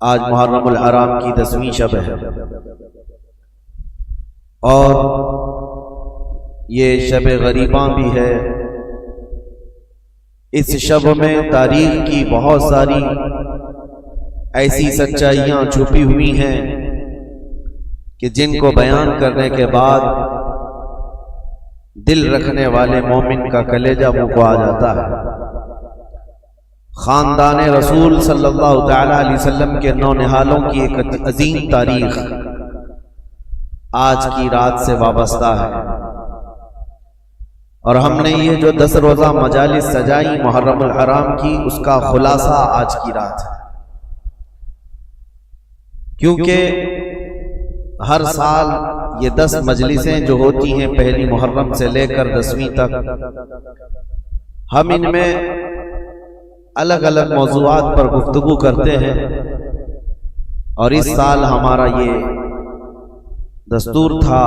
آج محرم الحرام کی 10ویں شب ہے اور یہ شب غریباں بھی ہے۔ اس شب میں تاریخ کی بہت ساری ایسی سچائیاں چھپی ہوئی ہیں کہ جن کو بیان کرنے کے بعد دل رکھنے والے مومن کا کلیجہ منہ کو آ جاتا ہے۔ خاندان رسول صلی اللہ تعالی علیہ وسلم کے نونہالوں کی ایک عظیم تاریخ آج کی رات سے وابستہ ہے، اور ہم نے یہ جو 10 روزہ مجالس سجائی محرم الحرام کی، اس کا خلاصہ آج کی رات ہے۔ کیونکہ ہر سال یہ 10 مجلسیں جو ہوتی ہیں پہلی محرم سے لے کر 10ویں تک، ہم ان میں الگ الگ موضوعات پر گفتگو کرتے ہیں، اور اس سال ہمارا یہ دستور تھا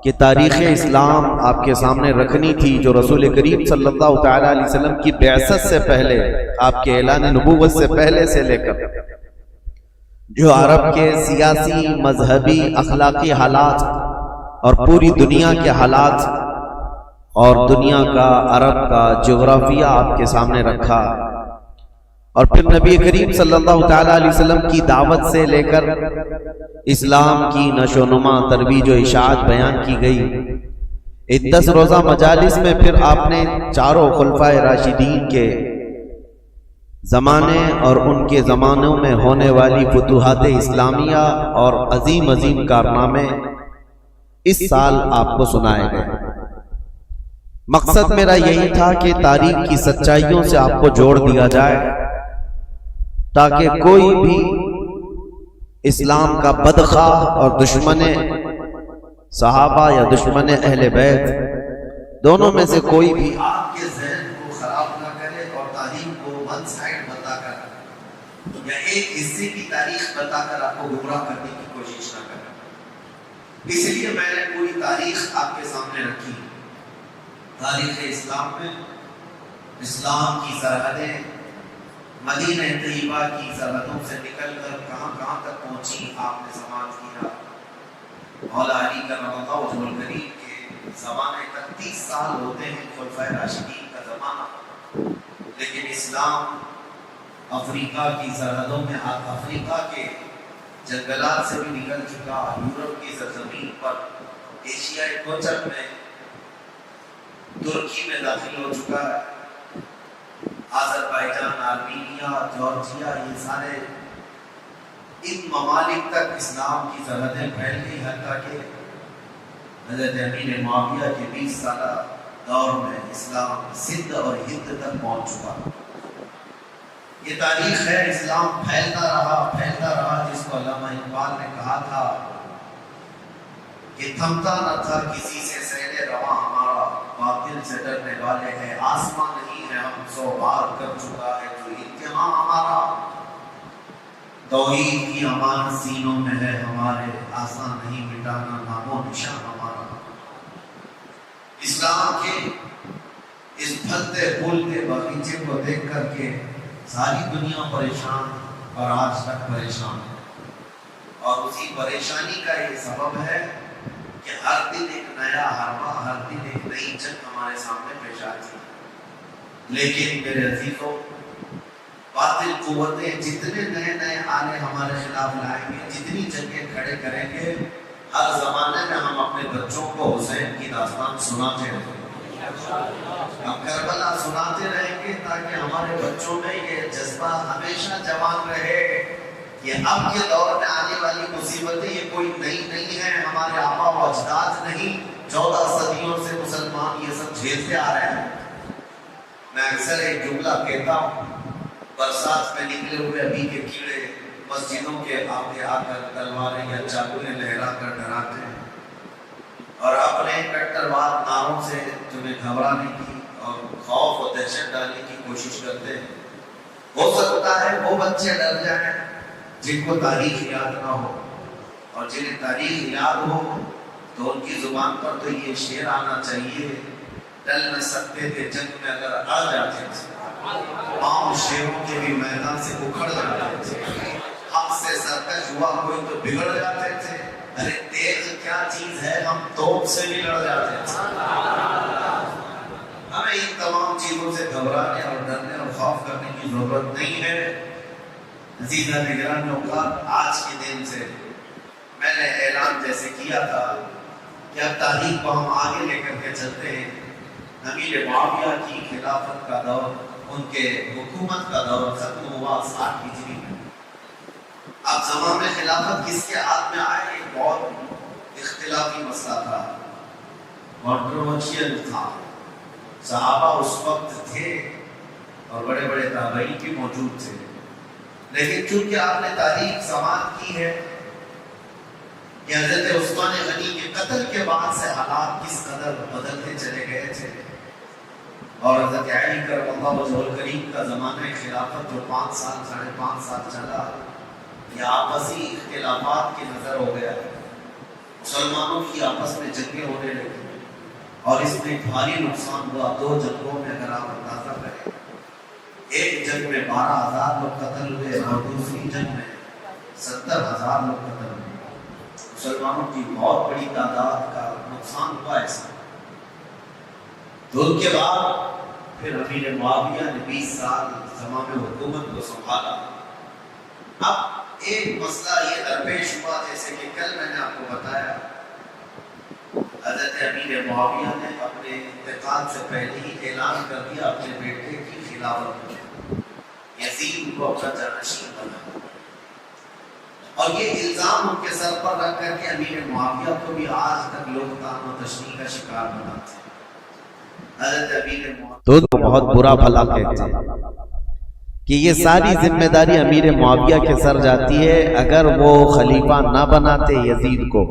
کہ تاریخ اسلام آپ کے سامنے رکھنی تھی، جو رسول کریم صلی اللہ تعالی علیہ وسلم کی بعثت سے پہلے، آپ کے اعلان نبوت سے پہلے سے لے کر جو عرب کے سیاسی، مذہبی، اخلاقی حالات اور پوری دنیا کے حالات اور دنیا کا، عرب کا جغرافیہ آپ کے سامنے رکھا، اور پھر نبی کریم صلی اللہ تعالی علیہ وسلم کی دعوت سے لے کر اسلام کی نشو و نما، ترویج و اشاعت بیان کی گئی۔ ان 10 روزہ مجالس میں پھر آپ نے چاروں خلفائے راشدین کے زمانے اور ان کے زمانوں میں ہونے والی فتوحات اسلامیہ اور عظیم عظیم کارنامے اس سال آپ کو سنائے گئے۔ مقصد میرا یہی تھا کہ تاریخ کی سچائیوں سے آپ کو جوڑ دیا جائے، تاکہ کوئی بھی اسلام کا بدخواہ اور دشمن صحابہ یا دشمن اہل بیت، دونوں میں سے کوئی بھی آپ کے ذہن کو خراب نہ کرے اور تاریخ کو ون سائیڈ بتا کر یا ایک حصے کی تاریخ بتا کر آپ کو گمراہ کرنے کی کوشش نہ کرے۔ اس لیے میں نے پوری تاریخ آپ کے سامنے رکھی۔ تاریخ اسلام میں اسلام کی سرحدیں مدینہ طیبہ کی سرحدوں سے نکل کر کہاں کہاں تک پہنچی، آپ نے سماعت کیا۔ مولا علی کرم اللہ وجہہ الکریم کے زمانے تک 30 سال ہوتے ہیں خلفائے راشدین کا زمانہ، لیکن اسلام افریقہ کی سرحدوں میں، افریقہ کے جنگلات سے بھی نکل چکا، یورپ کی سرزمین پر، ایشیائی کوچر میں، ترکی میں داخل ہو چکا ہے۔ آذربائیجان، آرمینیا، جارجیا، یہ سارے ان ممالک تک اسلام کی سرحدیں پھیل گئی، حتیٰ کہ حضرت امیر معاویہ کے 20 سالہ دور میں اسلام سندھ اور ہند تک پہنچ چکا۔ یہ تاریخ ہے، اسلام پھیلتا رہا، جس کو علامہ اقبال نے کہا تھا کہ تھمتا نہ تھا کسی سے سیل رواں ہمارا، باطل سے ڈرنے والے ہیں آسمان نہیں ہے، ہم 100 بار کر چکا ہے جو امتحان ہمارا، توحید کی امان سینوں میں ہے ہمارے، آسان نہیں مٹانا نام و نشان ہمارا۔ اسلام کے اس پھلتے پھولتے باغیچے کو دیکھ کر کے ساری دنیا پریشان اور آج تک پریشان ہے، اور اسی پریشانی کا یہ سبب ہے کہ ہر دن ایک نیا حربہ، ہر دن ایک نئی جنگ ہمارے سامنے پیش آتی ہے۔ لیکن میرے عزیزوں، باطل قوتیں جتنے نئے آنے ہمارے خلاف لائیں گے، جتنی جنگیں کھڑے کریں گے، ہر زمانے میں ہم اپنے بچوں کو حسین کی داستان سناتے رہیں گے، ہم کربلا سناتے رہیں گے، تاکہ ہمارے بچوں میں یہ جذبہ ہمیشہ جوان رہے کہ اب کے دور میں آنے والی مصیبتیں یہ کوئی نئی نہیں ہیں، ہمارے آبا و اجداد نہیں، 14 صدیوں سے مسلمان یہ سب جھیلتے آ رہے ہیں۔ میں اکثر ایک جملہ کہتا ہوں، برسات میں نکلے ہوئے ابھی کے کیڑے مسجدوں کے آگے آ کر تلواریں یا چاقویں لہرا کر ڈراتے ہیں، اور اپنے کٹروار ناروں سے تمہیں گھبرانے کی اور خوف و دہشت ڈالنے کی کوشش کرتے ہیں۔ ہو سکتا ہے وہ بچے ڈر جائیں جن کو تاریخ یاد نہ ہو، اور جنہیں تاریخ یاد ہو تو ان کی زبان پر تو یہ شعر آنا چاہیے، ڈل نہ سکتے تھے جنگ میں اگر اڑ جاتے تھے، پاؤں شیروں کے بھی میدان سے اکھڑ جاتے تھے۔ کش ہوا کوئی تو بگڑ جاتے تھے. ارے تیغ کیا چیز ہے, ہم توپ سے بھی لڑ جاتے تھے. ہمیں ان تمام چیزوں سے گھبرانے اور ڈرنے اور خوف کرنے کی ضرورت نہیں ہے. عزیزہ نگران اوقات, آج کے دن سے میں نے اعلان جیسے کیا تھا کہ اب تاریخ کو ہم آگے لے کر کے چلتے ہیں. امیر معاویہ کی خلافت کا دور, ان کے حکومت کا دور ختم ہوا 60 ہجری میں. اب زمان میں خلافت کس کے ہاتھ میں آئے, ایک بہت اختلافی مسئلہ تھا, کنٹروورشل تھا. صحابہ اس وقت تھے اور بڑے بڑے تابعین بھی موجود تھے, لیکن چونکہ آپ نے تاریخ سماعت کی ہے کہ حضرت عثمان غنی کے قتل کے بعد سے حالات کس قدر بدلتے چلے گئے تھے, اور حضرت علی کرم اللہ وجہہ الکریم کا زمانہ خلافت جو 5 سال 5.5 سال چلا, یہ آپسی اختلافات کی نظر ہو گیا. مسلمانوں کی آپس میں جنگیں ہونے لگی اور اس میں بھاری نقصان ہوا. 2 جنگوں میں اگر آپ اندازہ کریں, ایک جنگ میں 12,000 لوگ قتل ہوئے اور دوسری جنگ میں 70,000 لوگ قتل ہوئے. مسلمانوں کی بہت بڑی تعداد کا نقصان ہوا ایسا. تو ان کے بعد پھر امیر معاویہ نے 20 سال زمان حکومت کو سنبھالا. اب ایک مسئلہ یہ درپیش ہوا, جیسے کہ کل میں نے آپ کو بتایا, حضرت امیر معاویہ نے اپنے انتقال سے پہلے ہی اعلان کر دیا اپنے بیٹے کی خلافت میں, یزید کو اپنا جانشین بنا, اور یہ الزام ان کے سر پر رکھ کر کے امیر معاویہ کو بھی آج تک لوگ طعن و تشنیع کا شکار بناتے ہیں. حضرت امیر معاویہ تو بہت برا بھلا کہتے ہیں کہ یہ ساری ذمہ داری امیر معاویہ کے سر جاتی ہے. اگر وہ خلیفہ نہ بناتے یزید کو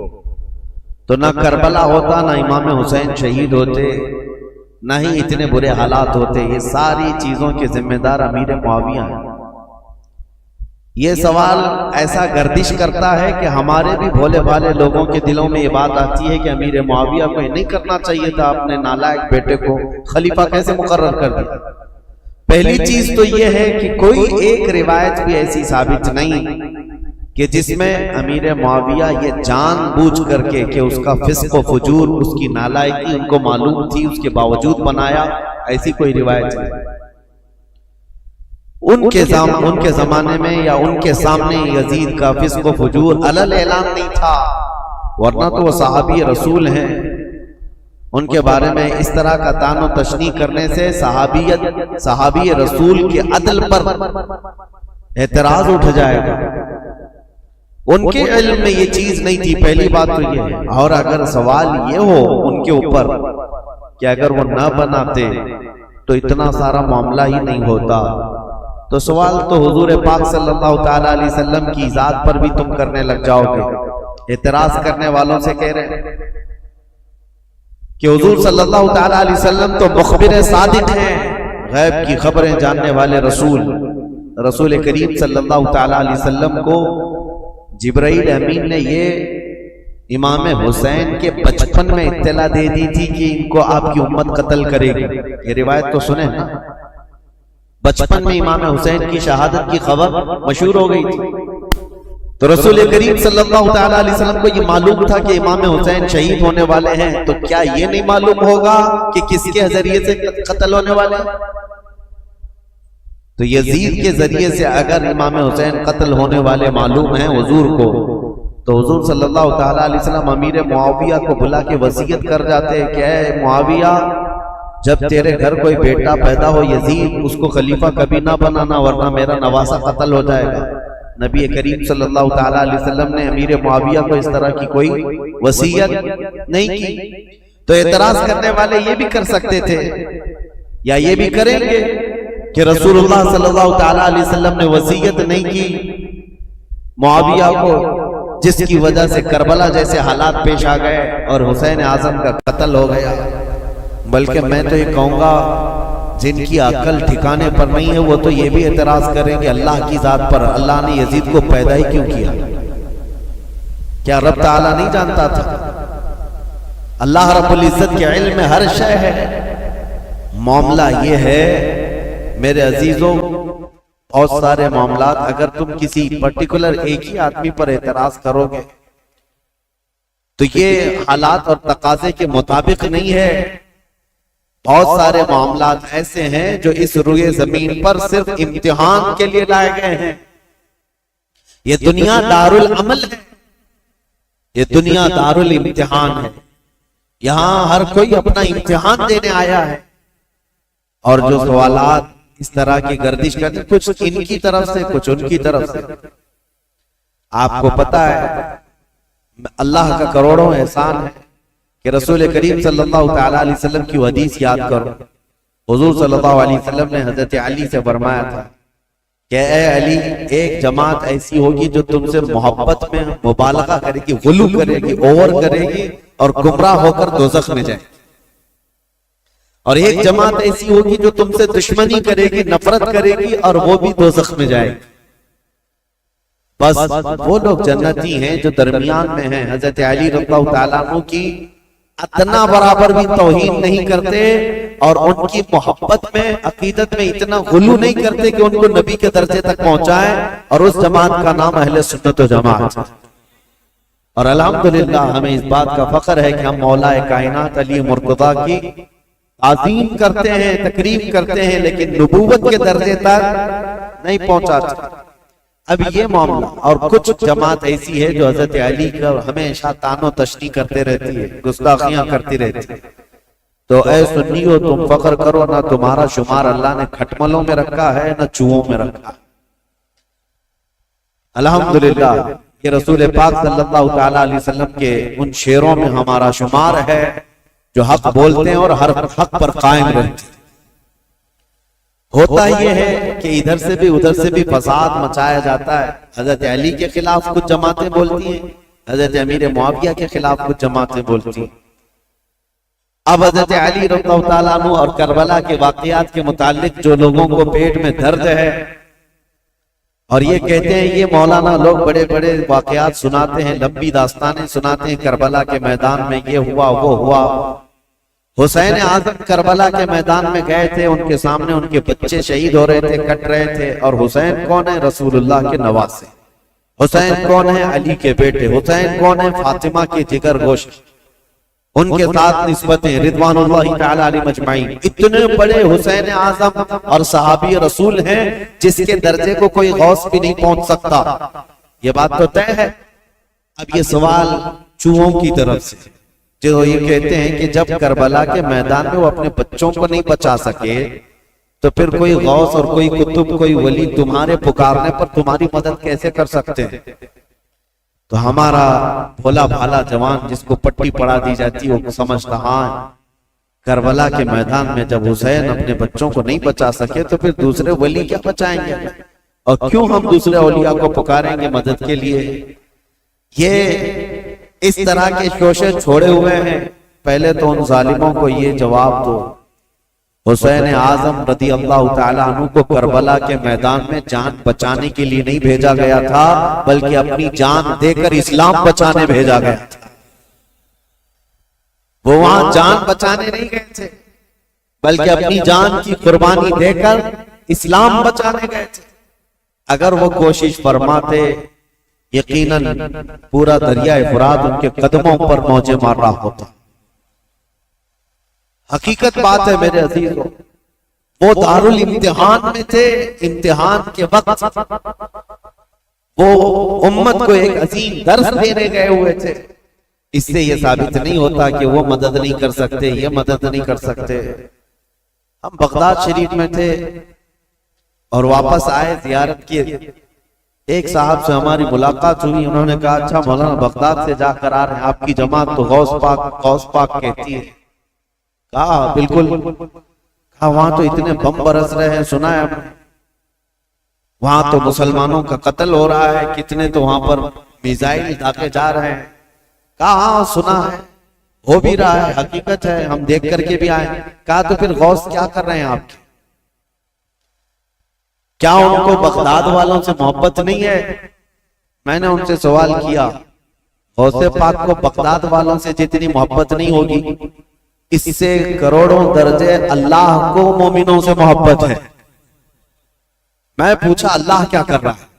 تو نہ کربلا ہوتا, نہ امام حسین شہید ہوتے, نہ ہی اتنے برے حالات ہوتے. یہ ساری چیزوں کے ذمہ دار امیر معاویہ ہیں. یہ سوال ایسا گردش کرتا ہے کہ ہمارے بھی بھولے بھالے لوگوں کے دلوں میں یہ بات آتی ہے کہ امیر معاویہ کو یہ نہیں کرنا چاہیے تھا, اپنے نالائق بیٹے کو خلیفہ کیسے مقرر کر دیا. پہلی چیز تو یہ ہے کہ کوئی ایک روایت بھی ایسی ثابت نہیں کہ جس میں امیر معاویہ یہ جان بوجھ کر کے کہ اس کا فسق و فجور, اس کی نالائقی ان کو معلوم تھی, اس کے باوجود بنایا. ایسی کوئی روایت نہیں. ان کے زمانے میں یا ان کے سامنے یزید کا فسق و فجور علل اعلان نہیں تھا, ورنہ تو وہ صحابی رسول ہیں. ان کے بارے میں اس طرح کا طعن و تشنیع کرنے سے صحابی رسول کے عدل پر اعتراض اٹھ جائے گا. ان کے علم میں یہ چیز نہیں تھی, پہلی بات تو یہ ہے. اور اگر سوال یہ ہو ان کے اوپر کہ اگر وہ نہ بناتے تو اتنا سارا معاملہ ہی نہیں ہوتا, تو سوال تو حضور پاک صلی اللہ تعالی علیہ وسلم کی ذات پر بھی تم کرنے لگ جاؤ گے. اعتراض کرنے والوں سے کہہ رہے ہیں کہ حضور صلی اللہ تعالی علیہ وسلم تو مخبر صادق ہیں, غیب کی خبریں جاننے والے رسول کریم صلی اللہ تعالی علیہ وسلم کو جبرائیل امین نے یہ امام حسین کے بچپن میں اطلاع دے دی تھی کہ ان کو آپ کی امت قتل کرے گی. یہ روایت تو سنیں نا, بچپن میں امام حسین کی شہادت کی خبر مشہور ہو گئی تھی. تو رسول کریم صلی اللہ تعالی علیہ وسلم کو یہ معلوم تھا کہ امام حسین شہید ہونے والے ہیں, تو کیا یہ نہیں معلوم ہوگا کہ کس کے ذریعے سے قتل ہونے والے ہیں؟ تو یزید کے ذریعے سے اگر امام حسین قتل ہونے والے معلوم ہیں حضور کو, تو حضور صلی اللہ تعالی علیہ وسلم امیر معاویہ کو بلا کے وصیت کر جاتے کہ اے معاویہ, جب تیرے گھر کوئی بیٹا پیدا ہو یزید, اس کو خلیفہ کبھی نہ بنانا, ورنہ میرا نواسہ قتل ہو جائے گا. نبی کریم صلی اللہ تعالی علیہ وسلم نے امیر معاویہ کو اس طرح کی کوئی وصیت نہیں کی. تو اعتراض کرنے والے یہ بھی کر سکتے تھے یا یہ بھی کریں گے کہ رسول اللہ صلی اللہ تعالی علیہ وسلم نے وصیت نہیں کی معاویہ کو, جس کی وجہ سے کربلا جیسے حالات پیش آ گئے اور حسین اعظم کا قتل ہو گیا. بلکہ میں تو یہ کہوں گا جن کی عقل ٹھکانے پر نہیں ہے وہ تو یہ بھی اعتراض کریں کہ اللہ کی ذات پر, اللہ نے یزید کو پیدا ہی کیوں کیا؟ کیا رب تعالیٰ نہیں جانتا تھا؟ اللہ رب العزت کے علم میں ہر شے ہے. معاملہ یہ ہے میرے عزیزوں, بہت سارے معاملات اگر تم کسی پرٹیکولر ایک ہی آدمی پر اعتراض کرو گے تو یہ حالات اور تقاضے کے مطابق نہیں ہے. بہت سارے معاملات ایسے ہیں جو اس روئے زمین پر صرف امتحان کے لیے لائے گئے ہیں. یہ دنیا دارالعمل ہے، یہ دنیا دارالامتحان ہے. یہاں ہر کوئی اپنا امتحان دینے آیا ہے، اور جو سوالات اس طرح کی گردش کرتے کچھ ان کی طرف سے کچھ ان کی طرف سے. آپ کو پتا ہے اللہ کا کروڑوں احسان ہے کہ رسول کریم صلی اللہ تعالی علیہ وسلم کی حدیث یاد کرو. حضور صلی اللہ علیہ وسلم نے حضرت علی سے فرمایا تھا کہ اے علی، ایک جماعت ایسی ہوگی جو تم سے محبت میں مبالغہ کرے گی، غلو کرے گی، اوور کرے گی اور گمراہ ہو کر دوزخ میں جائے. اور ایک جماعت ایسی ہوگی جو تم سے دشمنی کرے گی، نفرت کرے گی اور وہ بھی دوزخ میں جائے گی. بس وہ لوگ جنتی ہیں جو درمیان میں ہیں. حضرت علی رضی اللہ تعالیٰ عنہ کی اتنا برابر بھی توہین نہیں کرتے اور ان کی محبت میں، عقیدت میں اتنا غلو نہیں کرتے کہ ان کو نبی کے درجے تک پہنچائیں. اور اس جماعت کا نام اہل سنت و جماعت. اور الحمدللہ ہمیں اس بات کا فخر ہے کہ ہم مولا کائنات علی مرتضیٰ کی تعظیم کرتے ہیں، تکریم کرتے ہیں، لیکن نبوت کے درجے تک نہیں پہنچاتے. اب یہ معاملہ اور کچھ جماعت ایسی ہے جو حضرت علی کا ہمیشہ تان و تشنیع کرتے رہتی ہے، گستاخیاں کرتی رہتی ہے. تو اے سنیو، تم فخر کرو، نہ تمہارا شمار اللہ نے کھٹملوں میں رکھا ہے نہ چوہوں میں رکھا. الحمدللہ کہ رسول پاک صلی اللہ تعالی علیہ وسلم کے ان شعروں میں ہمارا شمار ہے جو حق بولتے ہیں اور ہر حق پر قائم رہتے ہیں. ہوتا یہ ہے کہ ادھر سے بھی ادھر سے بھی فساد مچایا جاتا ہے. حضرت علی کے خلاف کچھ جماعتیں بولتی ہیں، حضرت امیر معاویہ کے خلاف کچھ جماعتیں بولتی ہیں. اب حضرت علی رضی اللہ تعالیٰ عنہ اور کربلا کے واقعات کے متعلق جو لوگوں کو پیٹ میں درد ہے اور یہ کہتے ہیں، یہ مولانا لوگ بڑے بڑے واقعات سناتے ہیں، لمبی داستانیں سناتے ہیں، کربلا کے میدان میں یہ ہوا وہ ہوا. حسین اعظم کربلا کے میدان میں گئے تھے، ان کے سامنے ان کے بچے شہید ہو رہے تھے، کٹ رہے تھے. اور حسین کون ہے؟ رسول اللہ کے نواسے. حسین کون ہے؟ علی کے بیٹے. حسین کون ہے؟ فاطمہ کے جگر گوشت. ان کے ساتھ نسبتیں رضوان اللہ تعالی علیہ مجمعین. اتنے بڑے حسین اعظم اور صحابی رسول ہیں جس کے درجے کو کوئی غوث بھی نہیں پہنچ سکتا. یہ بات تو طے ہے. اب یہ سوال چوہوں کی طرف سے جو یہ کہتے ہیں کہ جب کربلا کے میدان میں وہ اپنے بچوں کو نہیں بچا سکے تو پھر کوئی غوث اور کوئی قطب، کوئی ولی تمہارے پکارنے پر تمہاری مدد کیسے کر سکتے ہیں؟ تو ہمارا بھولا بھالا جوان جس کو پٹی پڑا دی جاتی وہ سمجھتا ہاں کربلا کے میدان میں جب حسین اپنے بچوں کو نہیں بچا سکے تو پھر دوسرے ولی کیا بچائیں گے، اور کیوں ہم دوسرے اولیاء کو پکاریں گے مدد کے لیے؟ یہ اس طرح کے شوشے چھوڑے ہوئے ہیں. پہلے تو ان ظالموں کو یہ جواب دو، حسین اعظم رضی اللہ تعالی عنہ کو کربلا کے میدان میں جان بچانے کے لیے نہیں بھیجا گیا تھا بلکہ اپنی جان دے کر اسلام بچانے بھیجا گیا تھا. وہ وہاں جان بچانے نہیں گئے تھے بلکہ اپنی جان کی قربانی دے کر اسلام بچانے گئے تھے. اگر وہ کوشش فرماتے یقیناً پورا دریائے فرات ان کے قدموں پر موجیں مار رہا ہوتا. حقیقت بات ہے میرے عزیزوں، وہ دارالامتحان میں تھے. امتحان کے وقت وہ امت کو ایک عظیم درس دینے گئے ہوئے تھے. اس سے یہ ثابت نہیں ہوتا کہ وہ مدد نہیں کر سکتے، یہ مدد نہیں کر سکتے. ہم بغداد شریف میں تھے اور واپس آئے زیارت کی. ایک صاحب سے ہماری ملاقات ہوئی، انہوں نے کہا اچھا مولانا بغداد سے جا کر آ رہے ہیں، آپ کی جماعت تو غوث پاک کہتی ہے. کہا بالکل. کہا وہاں تو اتنے بم برس رہے ہیں، سنا ہے ہم نے وہاں تو مسلمانوں کا قتل ہو رہا ہے، کتنے تو وہاں پر میزائل داغے جا رہے ہیں. کہا ہاں سنا ہے، ہو بھی رہا ہے، حقیقت ہے، ہم دیکھ کر کے بھی آئے. کہا تو پھر غوث کیا کر رہے ہیں آپ کے؟ کیا ان کو بغداد والوں سے محبت نہیں ہے؟ میں نے ان سے سوال کیا، غوث پاک کو بغداد والوں سے جتنی محبت نہیں ہوگی، اس سے کروڑوں درجے اللہ کو مومنوں سے محبت ہے. میں پوچھا اللہ کیا کر رہا ہے؟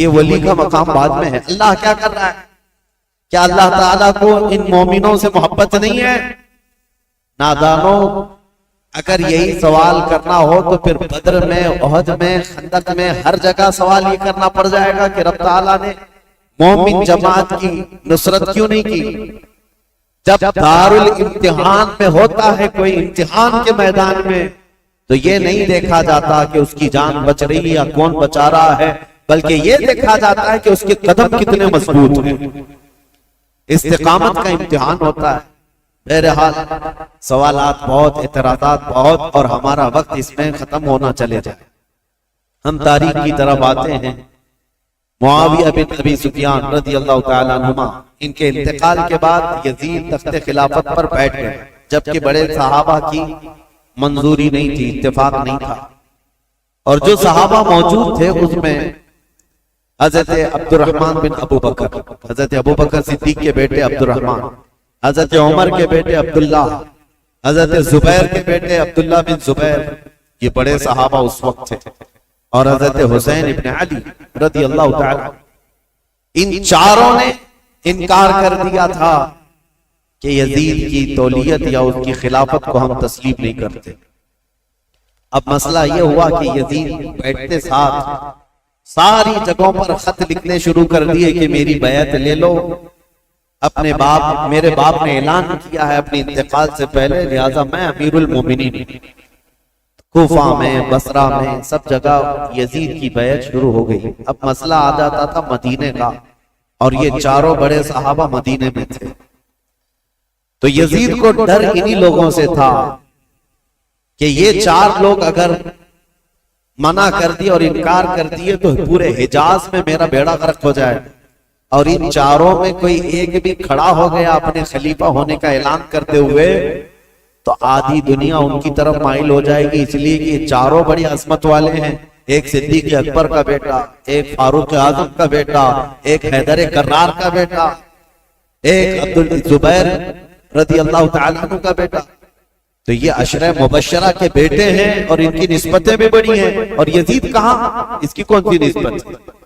یہ ولی کا مقام بعد میں ہے، اللہ کیا کر رہا ہے؟ کیا اللہ تعالیٰ کو ان مومنوں سے محبت نہیں ہے؟ نادانوں، اگر یہی سوال کرنا ہو تو پھر بدر میں، احد میں، خندق میں، ہر جگہ سوال یہ کرنا پڑ جائے گا کہ رب تعالیٰ نے مومن جماعت کی نصرت کیوں نہیں کی؟ جب دارالامتحان میں ہوتا ہے کوئی امتحان کے میدان میں تو یہ نہیں دیکھا جاتا کہ اس کی جان بچ رہی ہے یا کون بچا رہا ہے، بلکہ یہ دیکھا جاتا ہے کہ اس کے قدم کتنے مضبوط ہیں۔ استقامت کا امتحان ہوتا ہے۔ بہرحال سوالات بہت، اعتراضات بہت، اور ہمارا وقت اس میں ختم ہونا چلے جائے۔ ہم تاریخ کی طرف آتے ہیں۔ معاویہ بن ابی سفیان رضی اللہ تعالیٰ عنہما، ان کے انتقال کے بعد یزید تخت خلافت پر بیٹھ گئے، جبکہ بڑے صحابہ کی منظوری نہیں تھی، اتفاق نہیں تھا، اور جو صحابہ موجود تھے اس میں حضرت عبد الرحمن بن ابو بکر، حضرت ابو بکر صدیق کے بیٹے عبد الرحمن، حضرت عمر کے بیٹے عبداللہ، حضرت زبیر کے بیٹے عبداللہ بن زبیر، یہ بڑے صحابہ اس وقت تھے، اور حضرت حسین ابن علی رضی اللہ تعالی، ان چاروں نے انکار کر دیا تھا کہ یزید کی تولیت یا اس کی خلافت کو ہم تسلیم نہیں کرتے۔ اب مسئلہ یہ ہوا کہ یزید بیٹھتے ساتھ ساری جگہوں پر خط لکھنے شروع کر دیے کہ میری بیعت لے لو، اپنے باپ، میرے باپ نے اعلان کیا ہے اپنے انتقال سے پہلے، لہذا میں امیر المومنین۔ کوفہ میں، بصرہ میں، سب جگہ یزید کی بیعت شروع ہو گئی۔ اب مسئلہ آ جاتا تھا مدینے کا، اور یہ چاروں بڑے صحابہ مدینے میں تھے، تو یزید کو ڈر انہی لوگوں سے تھا کہ یہ چار لوگ اگر منع کر دیے اور انکار کر دیے تو پورے حجاز میں میرا بیڑا غرق ہو جائے، اور ان چاروں میں کوئی ایک بھی کھڑا ہو گیا اپنے خلیفہ ہونے کا اعلان کرتے ہوئے تو آدھی دنیا ان کی طرف مائل ہو جائے گی، اس لیے کہ یہ چاروں بڑی عظمت والے ہیں، ایک صدیق اکبر کا بیٹا، ایک فاروق اعظم کا بیٹا، ایک حیدر کرار کا بیٹا، ایک عبدالزبیر رضی اللہ تعالیٰ عنہ کا بیٹا، تو یہ عشرہ مبشرہ کے بیٹے ہیں اور ان کی نسبتیں بھی بڑی ہیں، اور یزید کہاں، اس کی کون سی نسبت ہے؟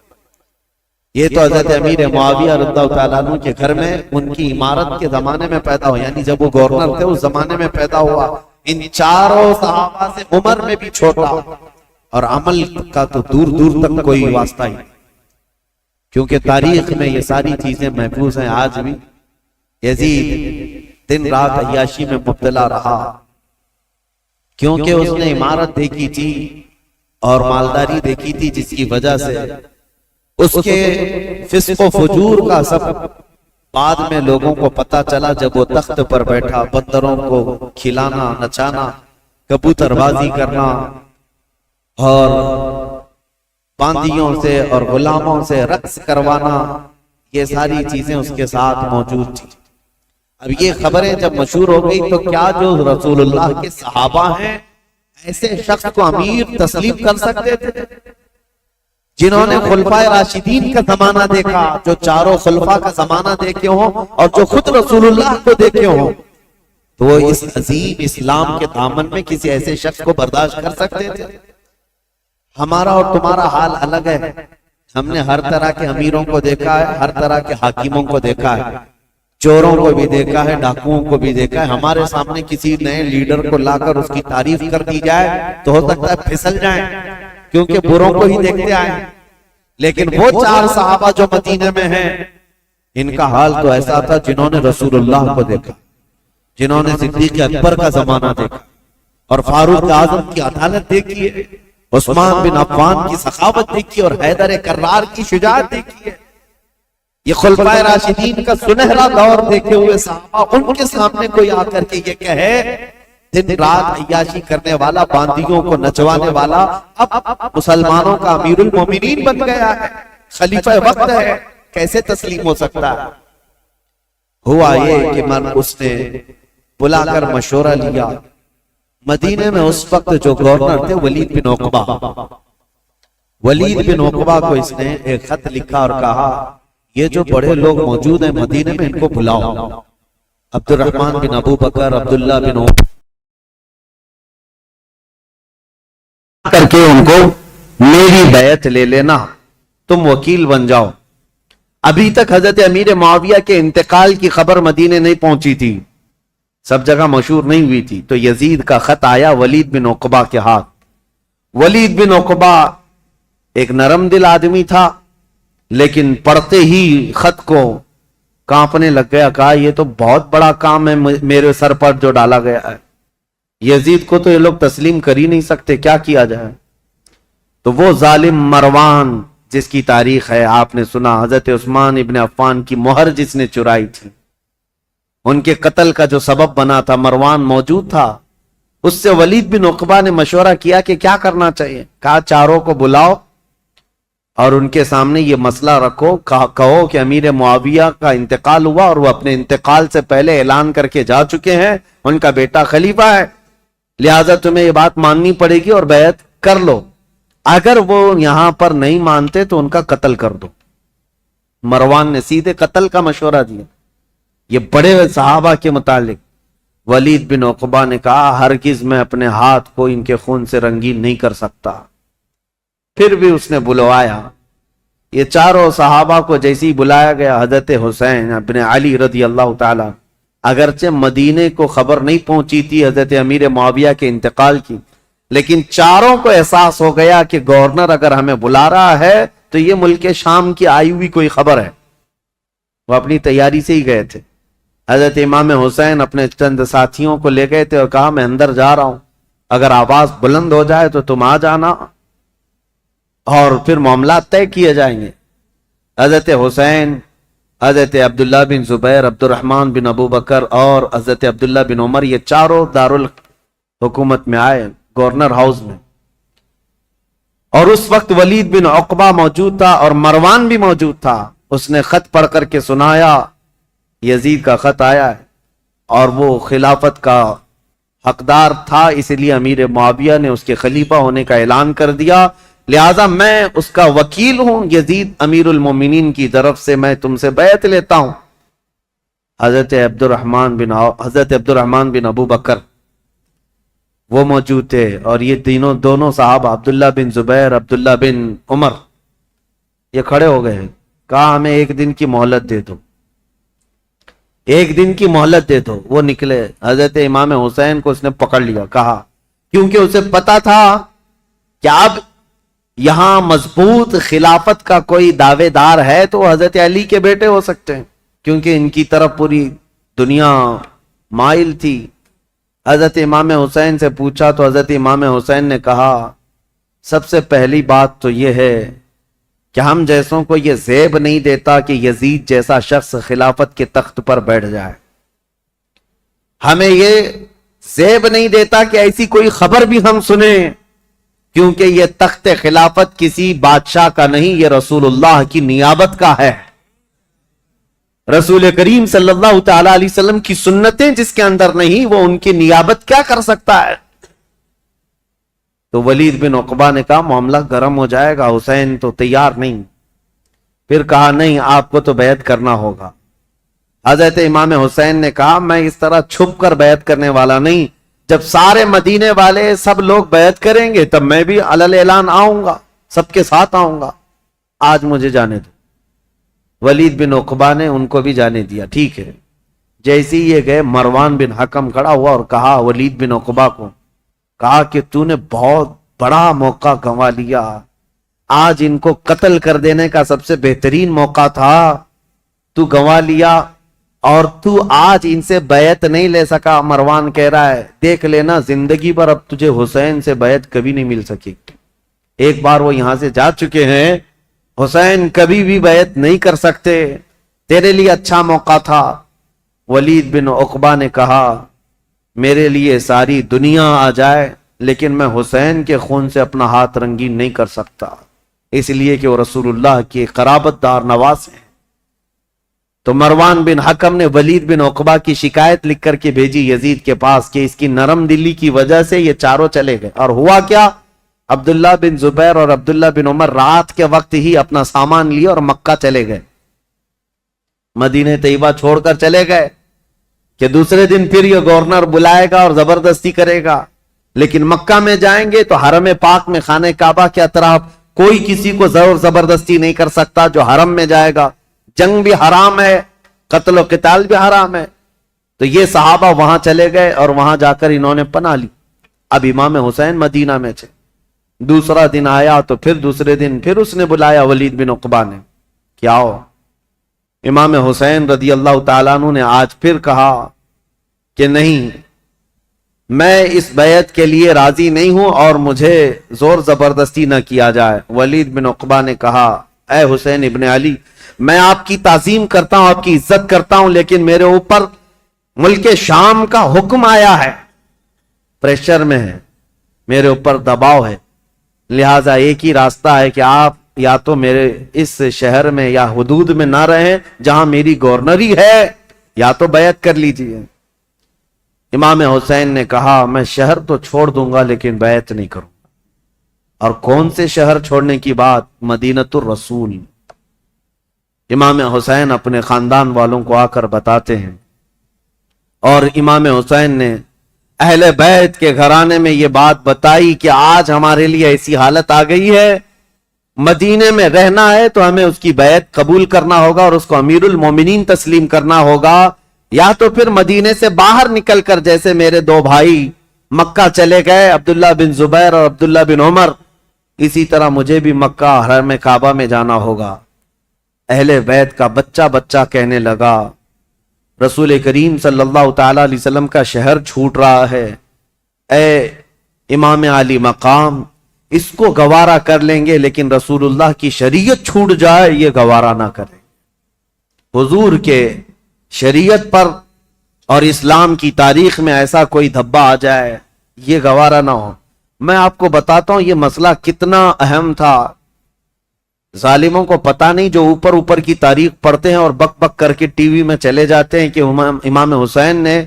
یہ تو حضرت امیر معاویہ رضی اللہ تعالیٰ عنہ کے گھر میں ان کی امارت کے زمانے میں پیدا ہوا، یعنی جب وہ گورنر تھے اس زمانے میں پیدا ہوا۔ ان چاروں صحابہ سے عمر میں بھی چھوٹا، اور عمل کا تو دور دور تک کوئی واسطہ ہی، کیونکہ تاریخ میں یہ ساری چیزیں محفوظ ہیں آج بھی۔ یزید دن رات عیاشی میں مبتلا رہا، کیونکہ اس نے عمارت دیکھی تھی اور مالداری دیکھی تھی، جس کی وجہ سے اس کے فسق و فجور کا سب بعد میں لوگوں کو پتا چلا جب وہ تخت پر بیٹھا، بندروں کو کھلانا، نچانا، کبوتر بازی کرنا، اور باندیوں سے اور غلاموں سے رقص کروانا، یہ ساری چیزیں اس کے ساتھ موجود تھی۔ اب یہ خبریں جب مشہور ہو گئی تو کیا جو رسول اللہ کے صحابہ ہیں ایسے شخص کو امیر تسلیم کر سکتے تھے، جنہوں نے خلفائے راشدین کا زمانہ دیکھا، جو چاروں خلفاء کا زمانہ دیکھے ہوں اور جو خود رسول اللہ کو دیکھے ہوں، تو وہ اس عظیم اسلام کے دامن میں کسی ایسے شخص کو برداشت کر سکتے تھے؟ ہمارا اور تمہارا حال الگ ہے۔ ہم نے ہر طرح کے امیروں کو دیکھا ہے، ہر طرح کے حاکموں کو دیکھا ہے، چوروں کو بھی دیکھا ہے، ڈاکوؤں کو بھی دیکھا ہے۔ ہمارے سامنے کسی نئے لیڈر کو لا کر اس کی تعریف کر دی جائے تو ہو سکتا ہے پھسل جائیں، کیونکہ بروں کو ہی دیکھتے آئے۔ لیکن وہ چار صحابہ جو مدینے میں ہیں، ان کا حال تو ایسا تھا جنہوں نے رسول اللہ کو دیکھا، جنہوں نے صدیق اکبر کا زمانہ دیکھا، اور فاروق اعظم کی عدالت دیکھی ہے، عثمان بن عفان کی سخاوت دیکھی، اور حیدر کرار کی شجاعت دیکھی ہے۔ یہ خلفائے راشدین کا سنہرا دور دیکھے ہوئے صحابہ، ان کے سامنے کوئی آ کر کے یہ کہے، دن رات عیاشی کرنے والا، باندیوں کو نچوانے والا، اب مسلمانوں کا امیر المومنین بن گیا ہے، خلیفہ وقت ہے، کیسے تسلیم ہو سکتا ہے؟ ہوا یہ کہ اس نے بلا کر مشورہ لیا۔ مدینے میں اس وقت جو گورنر تھے ولید بن عقبہ، ولید بن عقبہ کو اس نے ایک خط لکھا اور کہا یہ جو بڑے لوگ موجود ہیں مدینے میں ان کو بلاؤ، عبد الرحمن بن ابو بکر، عبداللہ بن عمر، کر کے ان کو میری بیعت لے لینا, تم وکیل بن جاؤ. ابھی تک حضرت امیر معاویہ کے انتقال کی خبر مدینے نہیں پہنچی تھی, سب جگہ مشہور نہیں ہوئی تھی. تو یزید کا خط آیا ولید بن عقبہ کے ہاتھ. ولید بن عقبہ ایک نرم دل آدمی تھا, لیکن پڑھتے ہی خط کو کانپنے لگ گیا. کہا یہ تو بہت بڑا کام ہے میرے سر پر جو ڈالا گیا ہے, یزید کو تو یہ لوگ تسلیم کر ہی نہیں سکتے, کیا کیا جائے. تو وہ ظالم مروان جس کی تاریخ ہے آپ نے سنا, حضرت عثمان ابن عفان کی مہر جس نے چرائی تھی, ان کے قتل کا جو سبب بنا تھا, مروان موجود تھا. اس سے ولید بن عقبہ نے مشورہ کیا کہ کیا کرنا چاہیے. کہا چاروں کو بلاؤ اور ان کے سامنے یہ مسئلہ رکھو, کہو کہ امیر معاویہ کا انتقال ہوا اور وہ اپنے انتقال سے پہلے اعلان کر کے جا چکے ہیں, ان کا بیٹا خلیفہ ہے, لہذا تمہیں یہ بات ماننی پڑے گی اور بیعت کر لو. اگر وہ یہاں پر نہیں مانتے تو ان کا قتل کر دو. مروان نے سیدھے قتل کا مشورہ دیا. یہ بڑے صحابہ کے متعلق ولید بن عقبہ نے کہا ہرگز میں اپنے ہاتھ کو ان کے خون سے رنگین نہیں کر سکتا. پھر بھی اس نے بلوایا. یہ چاروں صحابہ کو جیسی بلایا گیا, حضرت حسین ابن علی رضی اللہ تعالی, اگرچہ مدینے کو خبر نہیں پہنچی تھی حضرت امیر معاویہ کے انتقال کی, لیکن چاروں کو احساس ہو گیا کہ گورنر اگر ہمیں بلا رہا ہے تو یہ ملک شام کی آئی ہوئی کوئی خبر ہے. وہ اپنی تیاری سے ہی گئے تھے. حضرت امام حسین اپنے چند ساتھیوں کو لے گئے تھے اور کہا میں اندر جا رہا ہوں, اگر آواز بلند ہو جائے تو تم آ جانا اور پھر معاملات طے کیے جائیں گے. حضرت حسین, حضرت عبداللہ بن زبیر, عبد الرحمن بن ابو بکر اور حضرت عبداللہ بن عمر, یہ چاروں دارالحکومت میں آئے, گورنر ہاؤس میں. اور اس وقت ولید بن عقبہ موجود تھا اور مروان بھی موجود تھا. اس نے خط پڑھ کر کے سنایا یزید کا خط آیا ہے اور وہ خلافت کا حقدار تھا, اس لیے امیر معاویہ نے اس کے خلیفہ ہونے کا اعلان کر دیا, لہذا میں اس کا وکیل ہوں. یزید امیر المومنین کی طرف سے میں تم سے بیعت لیتا ہوں. حضرت عبد الرحمن بن ابو بکر وہ موجود تھے, اور یہ دونوں صحابہ عبداللہ بن زبیر, عبداللہ بن عمر, یہ کھڑے ہو گئے. کہا ہمیں ایک دن کی مہلت دے دو, ایک دن کی مہلت دے دو. وہ نکلے. حضرت امام حسین کو اس نے پکڑ لیا. کہا کیونکہ اسے پتا تھا کہ اب یہاں مضبوط خلافت کا کوئی دعوے دار ہے تو حضرت علی کے بیٹے ہو سکتے ہیں, کیونکہ ان کی طرف پوری دنیا مائل تھی. حضرت امام حسین سے پوچھا تو حضرت امام حسین نے کہا سب سے پہلی بات تو یہ ہے کہ ہم جیسوں کو یہ زیب نہیں دیتا کہ یزید جیسا شخص خلافت کے تخت پر بیٹھ جائے. ہمیں یہ زیب نہیں دیتا کہ ایسی کوئی خبر بھی ہم سنیں, کیونکہ یہ تخت خلافت کسی بادشاہ کا نہیں, یہ رسول اللہ کی نیابت کا ہے. رسول کریم صلی اللہ تعالی علیہ وسلم کی سنتیں جس کے اندر نہیں, وہ ان کی نیابت کیا کر سکتا ہے. تو ولید بن عقبہ نے کہا معاملہ گرم ہو جائے گا, حسین تو تیار نہیں. پھر کہا نہیں, آپ کو تو بیعت کرنا ہوگا. حضرت امام حسین نے کہا میں اس طرح چھپ کر بیعت کرنے والا نہیں, جب سارے مدینے والے سب لوگ بیعت کریں گے تب میں بھی علل اعلان آؤں گا, سب کے ساتھ آؤں گا. آج مجھے جانے دو. ولید بن عقبہ نے ان کو بھی جانے دیا. ٹھیک ہے. جیسے یہ گئے, مروان بن حکم کھڑا ہوا اور کہا ولید بن عقبہ کو, کہا کہ تو نے بہت بڑا موقع گنوا لیا, آج ان کو قتل کر دینے کا سب سے بہترین موقع تھا, تو گنوا لیا, اور تو آج ان سے بیعت نہیں لے سکا. مروان کہہ رہا ہے دیکھ لینا زندگی پر اب تجھے حسین سے بیعت کبھی نہیں مل سکی. ایک بار وہ یہاں سے جا چکے ہیں, حسین کبھی بھی بیعت نہیں کر سکتے, تیرے لیے اچھا موقع تھا. ولید بن عقبہ نے کہا میرے لیے ساری دنیا آ جائے لیکن میں حسین کے خون سے اپنا ہاتھ رنگین نہیں کر سکتا, اس لیے کہ وہ رسول اللہ کی قرابت دار نواز ہیں. تو مروان بن حکم نے ولید بن عقبہ کی شکایت لکھ کر کے بھیجی یزید کے پاس کہ اس کی نرم دلی کی وجہ سے یہ چاروں چلے گئے. اور ہوا کیا, عبداللہ بن زبیر اور عبداللہ بن عمر رات کے وقت ہی اپنا سامان لیے اور مکہ چلے گئے, مدینہ طیبہ چھوڑ کر چلے گئے کہ دوسرے دن پھر یہ گورنر بلائے گا اور زبردستی کرے گا. لیکن مکہ میں جائیں گے تو حرم پاک میں خانہ کعبہ کے اطراف کوئی کسی کو زور زبردستی نہیں کر سکتا جو حرم میں جائے گا. جنگ بھی حرام ہے, قتل و قتال بھی حرام ہے. تو یہ صحابہ وہاں چلے گئے اور وہاں جا کر انہوں نے پناہ لی. اب امام حسین مدینہ میں تھے. دوسرا دن آیا تو پھر دوسرے دن پھر اس نے بلایا ولید بن عقبہ نے کہ آؤ. امام حسین رضی اللہ تعالیٰ عنہ نے آج پھر کہا کہ نہیں, میں اس بیعت کے لیے راضی نہیں ہوں اور مجھے زور زبردستی نہ کیا جائے. ولید بن عقبہ نے کہا اے حسین ابن علی, میں آپ کی تعظیم کرتا ہوں, آپ کی عزت کرتا ہوں, لیکن میرے اوپر ملک شام کا حکم آیا ہے, پریشر میں ہے, میرے اوپر دباؤ ہے. لہذا ایک ہی راستہ ہے کہ آپ یا تو میرے اس شہر میں یا حدود میں نہ رہیں جہاں میری گورنری ہے, یا تو بیعت کر لیجیے. امام حسین نے کہا میں شہر تو چھوڑ دوں گا لیکن بیعت نہیں کروں. اور کون سے شہر چھوڑنے کی بات؟ مدینۃ الرسول. امام حسین اپنے خاندان والوں کو آ کر بتاتے ہیں, اور امام حسین نے اہل بیت کے گھرانے میں یہ بات بتائی کہ آج ہمارے لیے ایسی حالت آ گئی ہے, مدینے میں رہنا ہے تو ہمیں اس کی بیعت قبول کرنا ہوگا اور اس کو امیر المومنین تسلیم کرنا ہوگا, یا تو پھر مدینے سے باہر نکل کر, جیسے میرے دو بھائی مکہ چلے گئے, عبداللہ بن زبیر اور عبداللہ بن عمر, اسی طرح مجھے بھی مکہ حرم کعبہ میں جانا ہوگا. اہل بیت کا بچہ بچہ کہنے لگا رسول کریم صلی اللہ تعالی علیہ وسلم کا شہر چھوٹ رہا ہے, اے امام علی مقام, اس کو گوارا کر لیں گے لیکن رسول اللہ کی شریعت چھوٹ جائے یہ گوارا نہ کریں. حضور کے شریعت پر اور اسلام کی تاریخ میں ایسا کوئی دھبا آ جائے یہ گوارا نہ ہو. میں آپ کو بتاتا ہوں یہ مسئلہ کتنا اہم تھا. ظالموں کو پتا نہیں, جو اوپر اوپر کی تاریخ پڑھتے ہیں اور بک بک کر کے ٹی وی میں چلے جاتے ہیں کہ امام حسین نے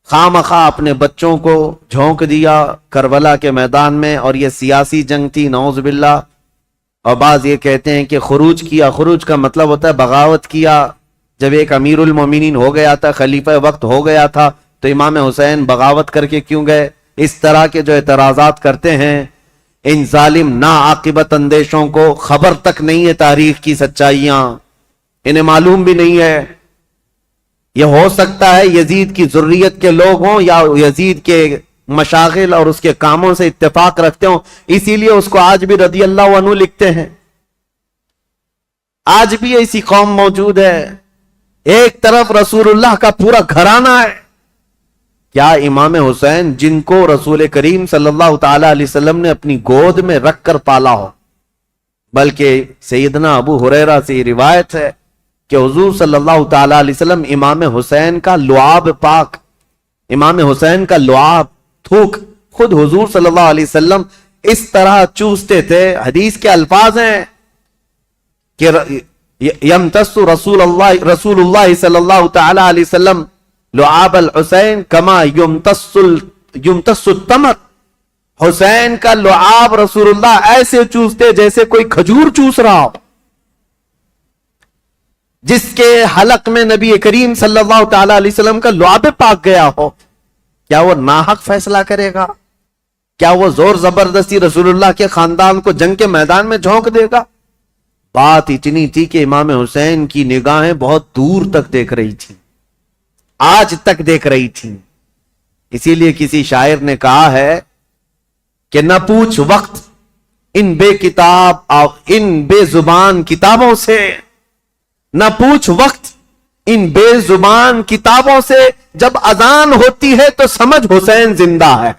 خواہ مخواہ اپنے بچوں کو جھونک دیا کربلا کے میدان میں, اور یہ سیاسی جنگ تھی نعوذ باللہ. اور بعض یہ کہتے ہیں کہ خروج کیا, خروج کا مطلب ہوتا ہے بغاوت کیا. جب ایک امیر المومنین ہو گیا تھا, خلیفہ وقت ہو گیا تھا, تو امام حسین بغاوت کر کے کیوں گئے؟ اس طرح کے جو اعتراضات کرتے ہیں ان ظالم ناعاقبت اندیشوں کو خبر تک نہیں ہے تاریخ کی سچائیاں, انہیں معلوم بھی نہیں ہے. یہ ہو سکتا ہے یزید کی ذریت کے لوگ ہوں یا یزید کے مشاغل اور اس کے کاموں سے اتفاق رکھتے ہوں, اسی لیے اس کو آج بھی رضی اللہ عنہ لکھتے ہیں. آج بھی ایسی قوم موجود ہے. ایک طرف رسول اللہ کا پورا گھرانہ ہے. کیا امام حسین جن کو رسول کریم صلی اللہ تعالی علیہ وسلم نے اپنی گود میں رکھ کر پالا ہو, بلکہ سیدنا ابو ہریرہ سے روایت ہے کہ حضور صلی اللہ تعالی علیہ وسلم امام حسین کا لعاب پاک, امام حسین کا لعاب تھوک خود حضور صلی اللہ علیہ وسلم اس طرح چوستے تھے. حدیث کے الفاظ ہیں کہ یمتص رسول اللہ صلی اللہ تعالی علیہ وسلم لعاب الحسین کما یمتص التمر. حسین کا لعاب رسول اللہ ایسے چوستے جیسے کوئی کھجور چوس رہا ہو. جس کے حلق میں نبی کریم صلی اللہ تعالی علیہ وسلم کا لعاب پاک گیا ہو, کیا وہ ناحق فیصلہ کرے گا؟ کیا وہ زور زبردستی رسول اللہ کے خاندان کو جنگ کے میدان میں جھونک دے گا؟ بات اتنی تھی کہ امام حسین کی نگاہیں بہت دور تک دیکھ رہی تھی, آج تک دیکھ رہی تھی. اسی لیے کسی شاعر نے کہا ہے کہ نہ پوچھ وقت ان بے کتاب اور ان بے زبان کتابوں سے, نہ پوچھ وقت ان بے زبان کتابوں سے, جب اذان ہوتی ہے تو سمجھ حسین زندہ ہے.